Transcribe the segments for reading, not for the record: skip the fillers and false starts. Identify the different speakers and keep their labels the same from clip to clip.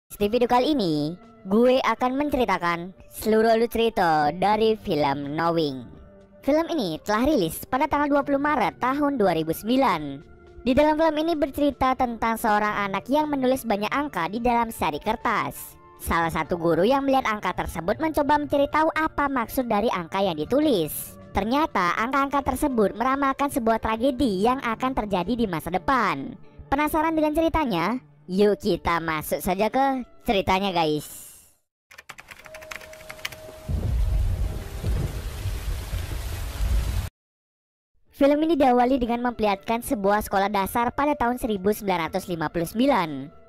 Speaker 1: Di video kali ini, gue akan menceritakan seluruh alur cerita dari film Knowing. Film ini telah rilis pada tanggal 20 Maret tahun 2009. Di dalam film ini bercerita tentang seorang anak yang menulis banyak angka di dalam sari kertas. Salah satu guru yang melihat angka tersebut mencoba mencari tahu apa maksud dari angka yang ditulis. Ternyata angka-angka tersebut meramalkan sebuah tragedi yang akan terjadi di masa depan. Penasaran dengan ceritanya? Yuk kita masuk saja ke ceritanya guys. Film ini diawali dengan memperlihatkan sebuah sekolah dasar pada tahun 1959.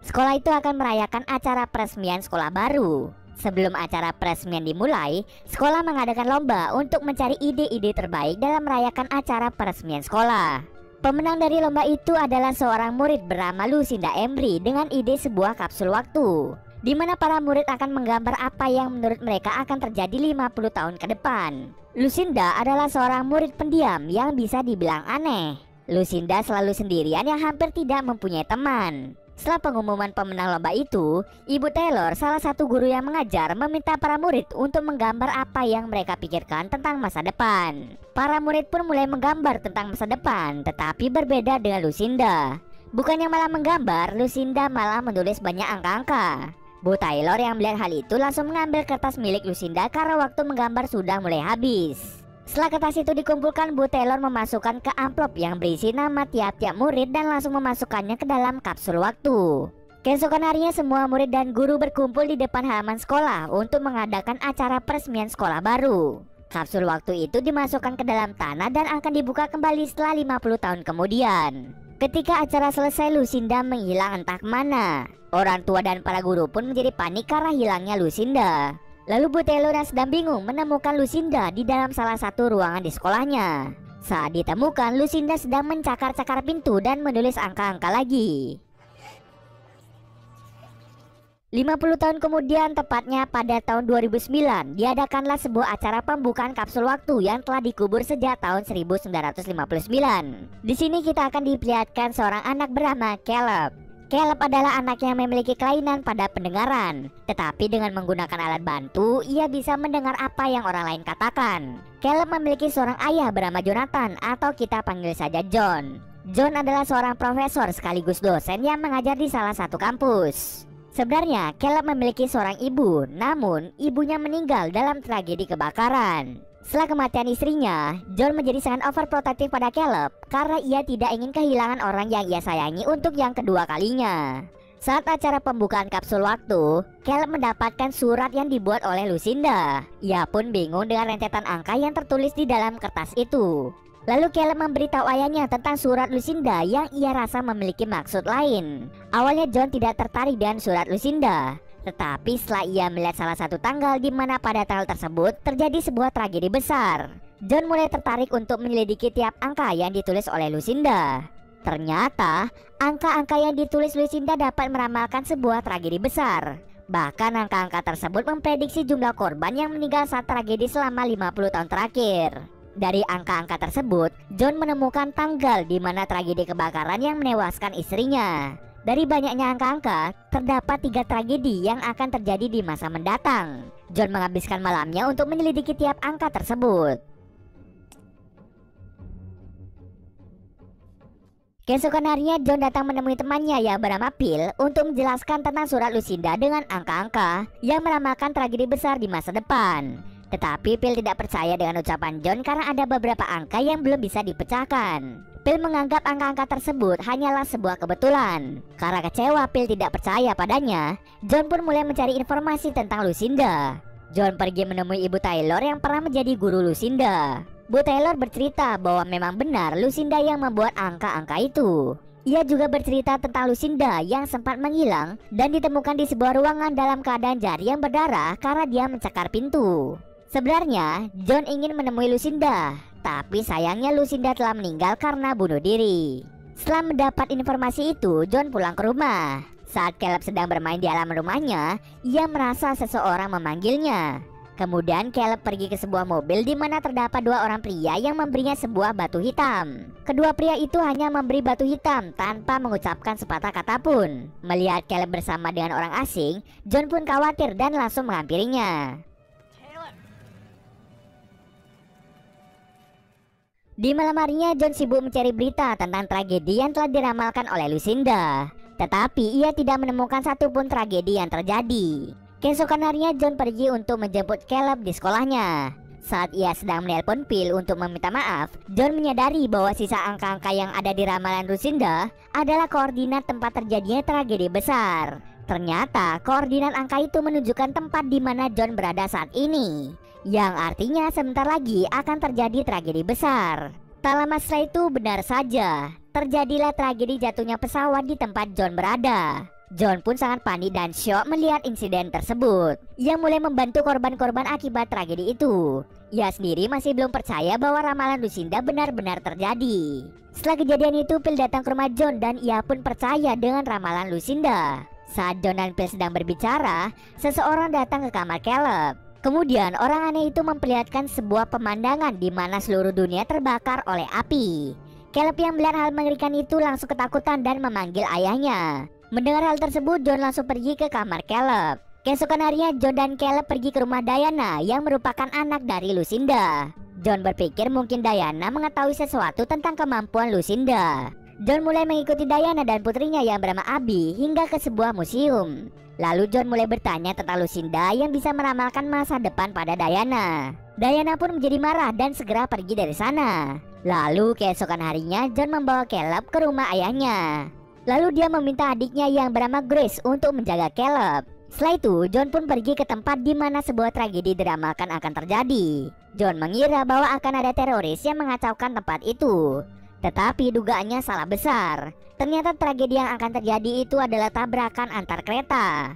Speaker 1: Sekolah itu akan merayakan acara peresmian sekolah baru. Sebelum acara peresmian dimulai, sekolah mengadakan lomba untuk mencari ide-ide terbaik dalam merayakan acara peresmian sekolah. Pemenang dari lomba itu adalah seorang murid bernama Lucinda Emery dengan ide sebuah kapsul waktu, di mana para murid akan menggambar apa yang menurut mereka akan terjadi 50 tahun ke depan. Lucinda adalah seorang murid pendiam yang bisa dibilang aneh. Lucinda selalu sendirian yang hampir tidak mempunyai teman. Setelah pengumuman pemenang lomba itu, Ibu Taylor, salah satu guru yang mengajar, meminta para murid untuk menggambar apa yang mereka pikirkan tentang masa depan. Para murid pun mulai menggambar tentang masa depan, tetapi berbeda dengan Lucinda. Bukan yang malah menggambar, Lucinda malah menulis banyak angka-angka. Bu Taylor yang melihat hal itu langsung mengambil kertas milik Lucinda karena waktu menggambar sudah mulai habis. Setelah kertas itu dikumpulkan, Bu Taylor memasukkan ke amplop yang berisi nama tiap-tiap murid dan langsung memasukkannya ke dalam kapsul waktu. Keesokan harinya semua murid dan guru berkumpul di depan halaman sekolah untuk mengadakan acara peresmian sekolah baru. Kapsul waktu itu dimasukkan ke dalam tanah dan akan dibuka kembali setelah 50 tahun kemudian. Ketika acara selesai, Lucinda menghilang entah kemana. Orang tua dan para guru pun menjadi panik karena hilangnya Lucinda. Lalu Bu Taylor yang sedang bingung menemukan Lucinda di dalam salah satu ruangan di sekolahnya. Saat ditemukan, Lucinda sedang mencakar-cakar pintu dan menulis angka-angka lagi. 50 tahun kemudian, tepatnya pada tahun 2009, diadakanlah sebuah acara pembukaan kapsul waktu yang telah dikubur sejak tahun 1959. Di sini kita akan diperlihatkan seorang anak bernama Caleb. Caleb adalah anak yang memiliki kelainan pada pendengaran, tetapi dengan menggunakan alat bantu, ia bisa mendengar apa yang orang lain katakan. Caleb memiliki seorang ayah bernama Jonathan, atau kita panggil saja John. John adalah seorang profesor sekaligus dosen yang mengajar di salah satu kampus. Sebenarnya, Caleb memiliki seorang ibu, namun ibunya meninggal dalam tragedi kebakaran. Setelah kematian istrinya, John menjadi sangat overprotective pada Caleb karena ia tidak ingin kehilangan orang yang ia sayangi untuk yang kedua kalinya. Saat acara pembukaan kapsul waktu, Caleb mendapatkan surat yang dibuat oleh Lucinda. Ia pun bingung dengan rentetan angka yang tertulis di dalam kertas itu. Lalu Caleb memberitahu ayahnya tentang surat Lucinda yang ia rasa memiliki maksud lain. Awalnya John tidak tertarik dengan surat Lucinda, tetapi setelah ia melihat salah satu tanggal di mana pada tanggal tersebut terjadi sebuah tragedi besar, John mulai tertarik untuk menyelidiki tiap angka yang ditulis oleh Lucinda. Ternyata, angka-angka yang ditulis Lucinda dapat meramalkan sebuah tragedi besar. Bahkan angka-angka tersebut memprediksi jumlah korban yang meninggal saat tragedi selama 50 tahun terakhir. Dari angka-angka tersebut, John menemukan tanggal di mana tragedi kebakaran yang menewaskan istrinya. Dari banyaknya angka-angka, terdapat 3 tragedi yang akan terjadi di masa mendatang. John menghabiskan malamnya untuk menyelidiki tiap angka tersebut. Keesokan harinya, John datang menemui temannya yang bernama Phil untuk menjelaskan tentang surat Lucinda dengan angka-angka yang meramalkan tragedi besar di masa depan. Tetapi Phil tidak percaya dengan ucapan John karena ada beberapa angka yang belum bisa dipecahkan. Phil menganggap angka-angka tersebut hanyalah sebuah kebetulan. Karena kecewa Phil tidak percaya padanya, John pun mulai mencari informasi tentang Lucinda. John pergi menemui Ibu Taylor yang pernah menjadi guru Lucinda. Bu Taylor bercerita bahwa memang benar Lucinda yang membuat angka-angka itu. Ia juga bercerita tentang Lucinda yang sempat menghilang dan ditemukan di sebuah ruangan dalam keadaan jari yang berdarah karena dia mencakar pintu. Sebenarnya, John ingin menemui Lucinda, tapi sayangnya Lucinda telah meninggal karena bunuh diri. Setelah mendapat informasi itu, John pulang ke rumah. Saat Caleb sedang bermain di halaman rumahnya, ia merasa seseorang memanggilnya. Kemudian Caleb pergi ke sebuah mobil di mana terdapat dua orang pria yang memberinya sebuah batu hitam. Kedua pria itu hanya memberi batu hitam tanpa mengucapkan sepatah kata pun. Melihat Caleb bersama dengan orang asing, John pun khawatir dan langsung menghampirinya. Di malam harinya, John sibuk mencari berita tentang tragedi yang telah diramalkan oleh Lucinda. Tetapi ia tidak menemukan satupun tragedi yang terjadi. Keesokan harinya, John pergi untuk menjemput Caleb di sekolahnya. Saat ia sedang menelpon Phil untuk meminta maaf, John menyadari bahwa sisa angka-angka yang ada di ramalan Lucinda adalah koordinat tempat terjadinya tragedi besar. Ternyata koordinat angka itu menunjukkan tempat di mana John berada saat ini, yang artinya sebentar lagi akan terjadi tragedi besar. Tak lama setelah itu, benar saja, terjadilah tragedi jatuhnya pesawat di tempat John berada. John pun sangat panik dan syok melihat insiden tersebut. Ia mulai membantu korban-korban akibat tragedi itu. Ia sendiri masih belum percaya bahwa ramalan Lucinda benar-benar terjadi. Setelah kejadian itu, Phil datang ke rumah John dan ia pun percaya dengan ramalan Lucinda. Saat John dan Phil sedang berbicara, seseorang datang ke kamar Caleb. Kemudian orang aneh itu memperlihatkan sebuah pemandangan di mana seluruh dunia terbakar oleh api. Caleb yang melihat hal mengerikan itu langsung ketakutan dan memanggil ayahnya. Mendengar hal tersebut, John langsung pergi ke kamar Caleb. Keesokan harinya, John dan Caleb pergi ke rumah Diana yang merupakan anak dari Lucinda. John berpikir mungkin Diana mengetahui sesuatu tentang kemampuan Lucinda. John mulai mengikuti Diana dan putrinya yang bernama Abby hingga ke sebuah museum. Lalu John mulai bertanya tentang Lucinda yang bisa meramalkan masa depan pada Diana. Diana pun menjadi marah dan segera pergi dari sana. Lalu keesokan harinya, John membawa Caleb ke rumah ayahnya. Lalu dia meminta adiknya yang bernama Grace untuk menjaga Caleb. Setelah itu, John pun pergi ke tempat di mana sebuah tragedi diramalkan akan terjadi. John mengira bahwa akan ada teroris yang mengacaukan tempat itu. Tetapi dugaannya salah besar. Ternyata tragedi yang akan terjadi itu adalah tabrakan antar kereta.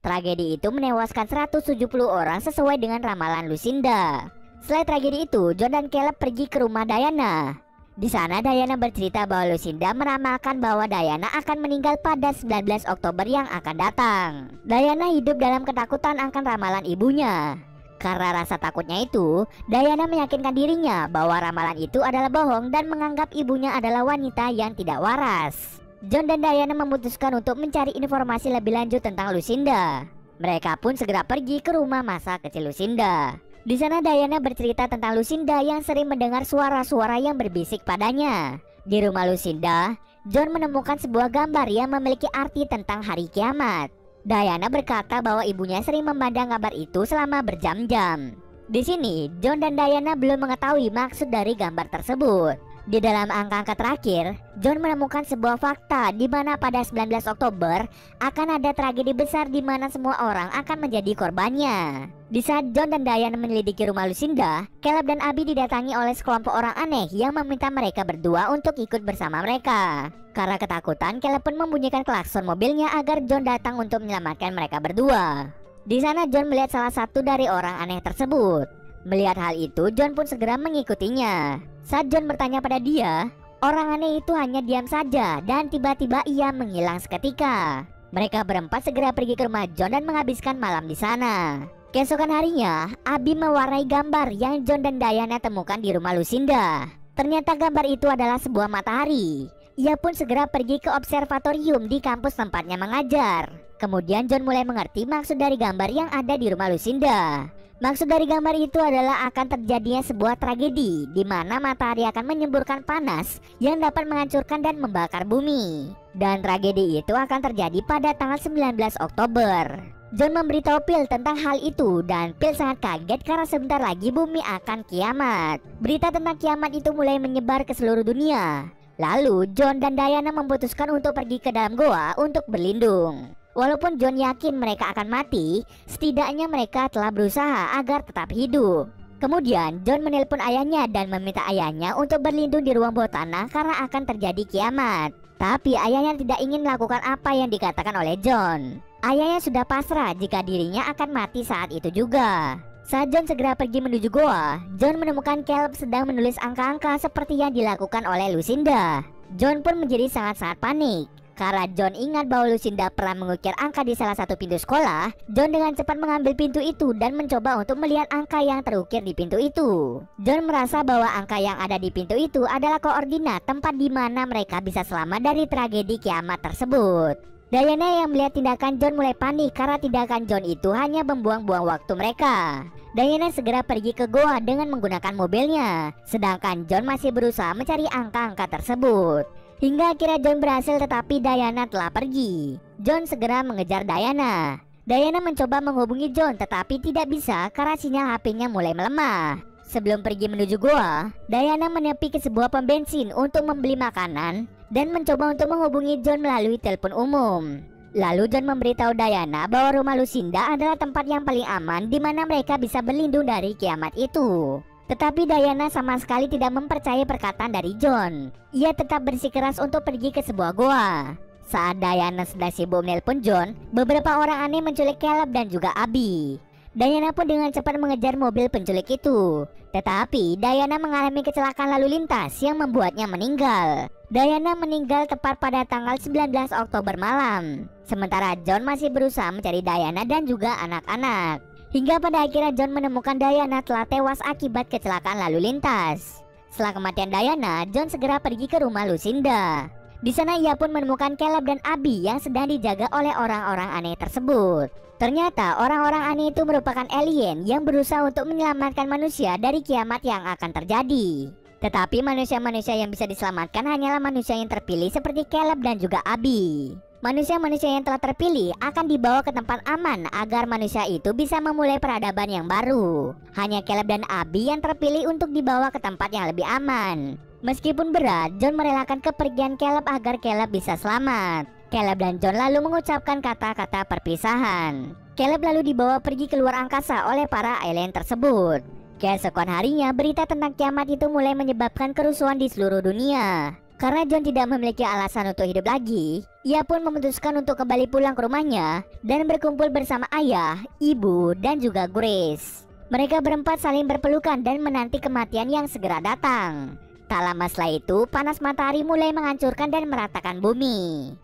Speaker 1: Tragedi itu menewaskan 170 orang sesuai dengan ramalan Lucinda. Setelah tragedi itu, John dan Caleb pergi ke rumah Diana. Di sana Diana bercerita bahwa Lucinda meramalkan bahwa Diana akan meninggal pada 19 Oktober yang akan datang. Diana hidup dalam ketakutan akan ramalan ibunya. Karena rasa takutnya itu, Diana meyakinkan dirinya bahwa ramalan itu adalah bohong dan menganggap ibunya adalah wanita yang tidak waras. John dan Diana memutuskan untuk mencari informasi lebih lanjut tentang Lucinda. Mereka pun segera pergi ke rumah masa kecil Lucinda. Di sana Diana bercerita tentang Lucinda yang sering mendengar suara-suara yang berbisik padanya. Di rumah Lucinda, John menemukan sebuah gambar yang memiliki arti tentang hari kiamat. Diana berkata bahwa ibunya sering memandang gambar itu selama berjam-jam. Di sini, John dan Diana belum mengetahui maksud dari gambar tersebut. Di dalam angka-angka terakhir, John menemukan sebuah fakta di mana pada 19 Oktober akan ada tragedi besar di mana semua orang akan menjadi korbannya. Di saat John dan Diana menyelidiki rumah Lucinda, Caleb dan Abby didatangi oleh sekelompok orang aneh yang meminta mereka berdua untuk ikut bersama mereka. Karena ketakutan, Caleb pun membunyikan klakson mobilnya agar John datang untuk menyelamatkan mereka berdua. Di sana John melihat salah satu dari orang aneh tersebut. Melihat hal itu, John pun segera mengikutinya. Saat John bertanya pada dia, orang aneh itu hanya diam saja dan tiba-tiba ia menghilang seketika. Mereka berempat segera pergi ke rumah John dan menghabiskan malam di sana. Keesokan harinya, Abby mewarnai gambar yang John dan Diana temukan di rumah Lucinda. Ternyata gambar itu adalah sebuah matahari. Ia pun segera pergi ke observatorium di kampus tempatnya mengajar. Kemudian John mulai mengerti maksud dari gambar yang ada di rumah Lucinda. Maksud dari gambar itu adalah akan terjadinya sebuah tragedi di mana matahari akan menyemburkan panas yang dapat menghancurkan dan membakar bumi. Dan tragedi itu akan terjadi pada tanggal 19 Oktober. John memberitahu Phil tentang hal itu dan Phil sangat kaget karena sebentar lagi bumi akan kiamat. Berita tentang kiamat itu mulai menyebar ke seluruh dunia. Lalu John dan Diana memutuskan untuk pergi ke dalam goa untuk berlindung. Walaupun John yakin mereka akan mati, setidaknya mereka telah berusaha agar tetap hidup. Kemudian John menelpon ayahnya dan meminta ayahnya untuk berlindung di ruang bawah tanah karena akan terjadi kiamat. Tapi ayahnya tidak ingin melakukan apa yang dikatakan oleh John. Ayahnya sudah pasrah jika dirinya akan mati saat itu juga. Saat John segera pergi menuju goa, John menemukan Caleb sedang menulis angka-angka seperti yang dilakukan oleh Lucinda. John pun menjadi sangat-sangat panik Karena John ingat bahwa Lucinda pernah mengukir angka di salah satu pintu sekolah, John dengan cepat mengambil pintu itu dan mencoba untuk melihat angka yang terukir di pintu itu. John merasa bahwa angka yang ada di pintu itu adalah koordinat tempat di mana mereka bisa selamat dari tragedi kiamat tersebut. Diana yang melihat tindakan John mulai panik karena tindakan John itu hanya membuang-buang waktu mereka. Diana segera pergi ke goa dengan menggunakan mobilnya, sedangkan John masih berusaha mencari angka-angka tersebut. Hingga akhirnya John berhasil, tetapi Diana telah pergi. John segera mengejar Diana. Diana mencoba menghubungi John tetapi tidak bisa karena sinyal HP-nya mulai melemah. Sebelum pergi menuju goa, Diana menepi ke sebuah pom bensin untuk membeli makanan dan mencoba untuk menghubungi John melalui telepon umum. Lalu John memberitahu Diana bahwa rumah Lucinda adalah tempat yang paling aman di mana mereka bisa berlindung dari kiamat itu. Tetapi Diana sama sekali tidak mempercayai perkataan dari John. Ia tetap bersikeras untuk pergi ke sebuah goa. Saat Diana sedang sibuk menelpon John, beberapa orang aneh menculik Caleb dan juga Abby. Diana pun dengan cepat mengejar mobil penculik itu. Tetapi Diana mengalami kecelakaan lalu lintas yang membuatnya meninggal. Diana meninggal tepat pada tanggal 19 Oktober malam. Sementara John masih berusaha mencari Diana dan juga anak-anak. Hingga pada akhirnya John menemukan Diana telah tewas akibat kecelakaan lalu lintas. Setelah kematian Diana, John segera pergi ke rumah Lucinda. Di sana ia pun menemukan Caleb dan Abby yang sedang dijaga oleh orang-orang aneh tersebut. Ternyata orang-orang aneh itu merupakan alien yang berusaha untuk menyelamatkan manusia dari kiamat yang akan terjadi. Tetapi manusia-manusia yang bisa diselamatkan hanyalah manusia yang terpilih seperti Caleb dan juga Abby. Manusia-manusia yang telah terpilih akan dibawa ke tempat aman agar manusia itu bisa memulai peradaban yang baru. Hanya Caleb dan Abby yang terpilih untuk dibawa ke tempat yang lebih aman. Meskipun berat, John merelakan kepergian Caleb agar Caleb bisa selamat. Caleb dan John lalu mengucapkan kata-kata perpisahan. Caleb lalu dibawa pergi ke luar angkasa oleh para alien tersebut. Keesokan harinya, berita tentang kiamat itu mulai menyebabkan kerusuhan di seluruh dunia. Karena John tidak memiliki alasan untuk hidup lagi, ia pun memutuskan untuk kembali pulang ke rumahnya dan berkumpul bersama ayah, ibu, dan juga Grace. Mereka berempat saling berpelukan dan menanti kematian yang segera datang. Tak lama setelah itu, panas matahari mulai menghancurkan dan meratakan bumi.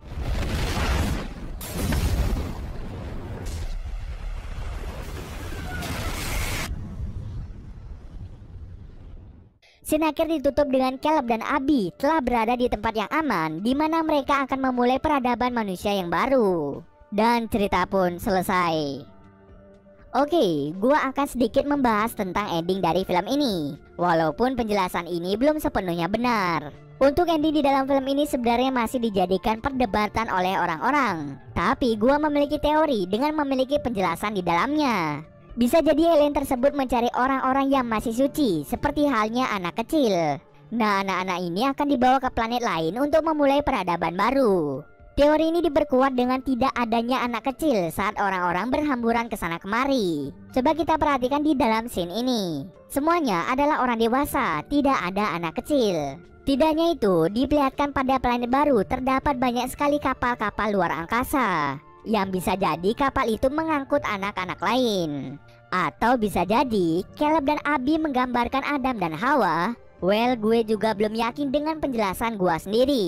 Speaker 1: Scene akhir ditutup dengan Caleb dan Abby telah berada di tempat yang aman di mana mereka akan memulai peradaban manusia yang baru. Dan cerita pun selesai. Oke, gua akan sedikit membahas tentang ending dari film ini. Walaupun penjelasan ini belum sepenuhnya benar. Untuk ending di dalam film ini sebenarnya masih dijadikan perdebatan oleh orang-orang. Tapi gua memiliki teori dengan memiliki penjelasan di dalamnya. Bisa jadi alien tersebut mencari orang-orang yang masih suci, seperti halnya anak kecil. Nah, anak-anak ini akan dibawa ke planet lain untuk memulai peradaban baru. Teori ini diperkuat dengan tidak adanya anak kecil saat orang-orang berhamburan ke sana kemari. Coba kita perhatikan di dalam scene ini. Semuanya adalah orang dewasa, tidak ada anak kecil. Tidak hanya itu, diperlihatkan pada planet baru terdapat banyak sekali kapal-kapal luar angkasa. Yang bisa jadi kapal itu mengangkut anak-anak lain. Atau bisa jadi Caleb dan Abby menggambarkan Adam dan Hawa. Well, gue juga belum yakin dengan penjelasan gue sendiri.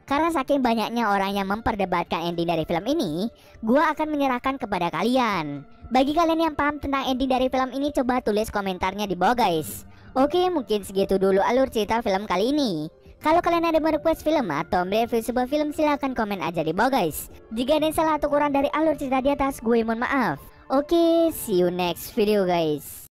Speaker 1: Karena saking banyaknya orang yang memperdebatkan ending dari film ini, gue akan menyerahkan kepada kalian. Bagi kalian yang paham tentang ending dari film ini, coba tulis komentarnya di bawah guys. Oke, mungkin segitu dulu alur cerita film kali ini. Kalau kalian ada request film atau mereview sebuah film, silahkan komen aja di bawah guys. Jika ada yang salah atau kurang dari alur cerita di atas, gue mohon maaf. Oke, see you next video guys.